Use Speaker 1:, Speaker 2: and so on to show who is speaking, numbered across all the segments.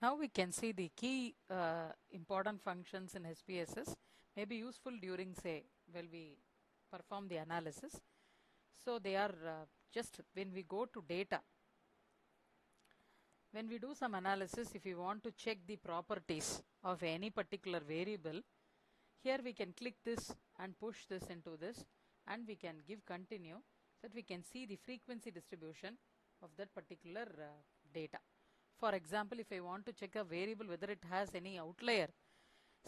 Speaker 1: Now we can see the key important functions in SPSS may be useful during, say, while we perform the analysis. So they are just when we go to data, when we do some analysis, if we want to check the properties of any particular variable, here we can click this and push this into this, and we can give continue so that we can see the frequency distribution of that particular data. For example, if I want to check a variable whether it has any outlier,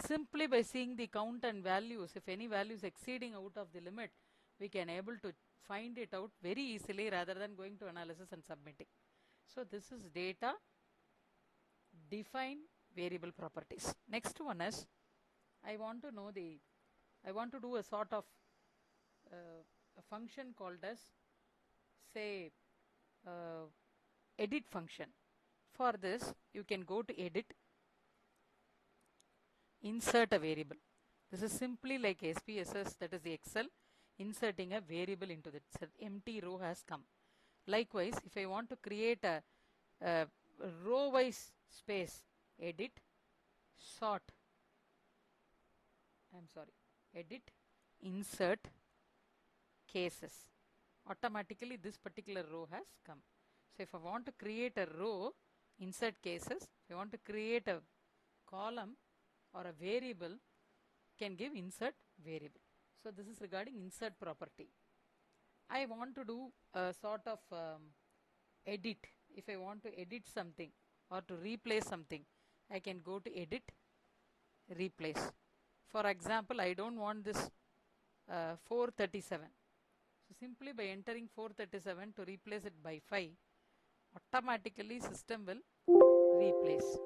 Speaker 1: simply by seeing the count and values, if any value is exceeding out of the limit, we can able to find it out very easily rather than going to analysis and submitting. So this is data define variable properties. Next one is I want to do a sort of a function called as, say, uh, edit function. For this you can go to edit, insert a variable. This is simply like SPSS, that is the Excel, inserting a variable into that. So empty row has come. Likewise, if I want to create a row wise space, edit, sort, edit, insert, cases. Automatically this particular row has come. So if I want to create a row, insert cases. If I want to create a column or a variable, can give insert variable. So this is regarding insert property. I want to do a sort of edit. If I want to edit something or to replace something, I can go to edit, replace. For example, I don't want this 437. So simply by entering 437 to replace it by 5, automatically system will replace.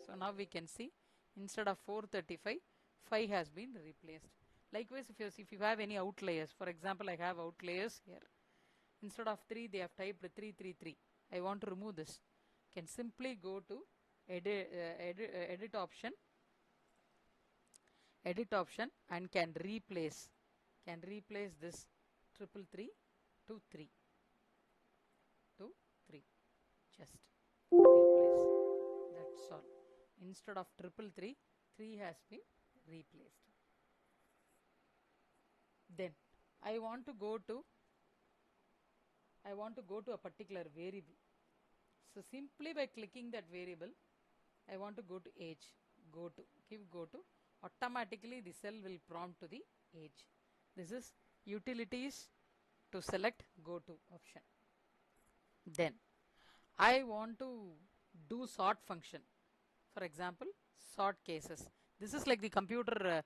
Speaker 1: So now we can see instead of 435, 5 has been replaced. Likewise, if you have any outliers, for example, I have outliers here. Instead of 3, they have typed 333. I want to remove this. Can simply go to edit option, and can replace this 333 to 3 to 3. Just replace. That's all. Instead of 333, 3 has been replaced. Then I want to go to a particular variable. So simply by clicking that variable, I want to go to age. Go to. Automatically the cell will prompt to the age. This is utilities to select go to option. Then I want to do sort function. For example, sort cases. This is like the computer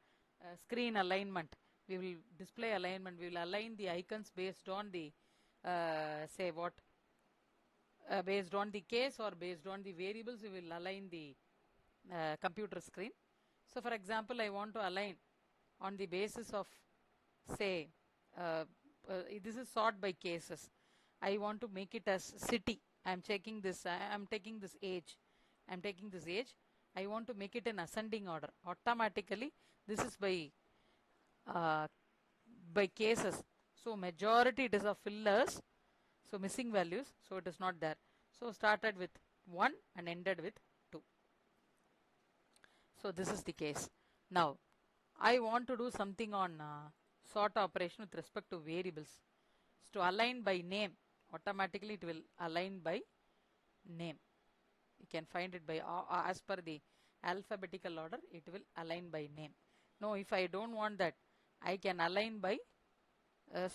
Speaker 1: screen alignment. We will display alignment. We will align the icons based on the say what based on the case or based on the variables. We will align the computer screen. So for example, I want to align on the basis of, say, this is sort by cases. I want to make it as city. I am taking this age. I want to make it in ascending order. Automatically this is uh, by cases. So majority it is of fillers, so missing values, so it is not there. So started with 1 and ended with 2. So this is the case. Now I want to do something on sort operation with respect to variables. So to align by name, automatically it will align by name. You can find it by as per the alphabetical order, it will align by name. Now if I don't want that, I can align by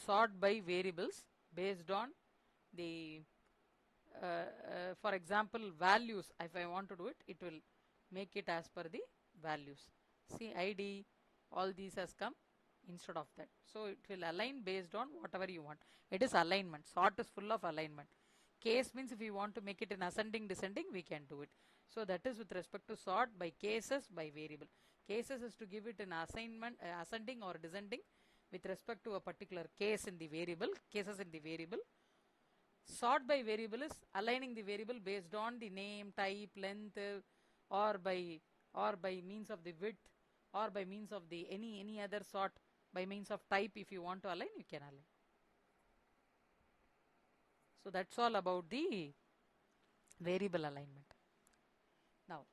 Speaker 1: sort by variables based on the for example values. If I want to do it, it will make it as per the values. See, ID, all these has come instead of that. So it will align based on whatever you want. It is alignment. Sort is full of alignment. Case means if you want to make it in ascending descending, we can do it. So that is with respect to sort by cases by variable. Cases is to give it in assignment ascending or descending with respect to a particular case in the variable, cases in the variable. Sort by variable is aligning the variable based on the name, type, length, or by means of the width, or by means of the any other sort, by means of type. If you want to align, you can align. So that's all about the variable alignment. Now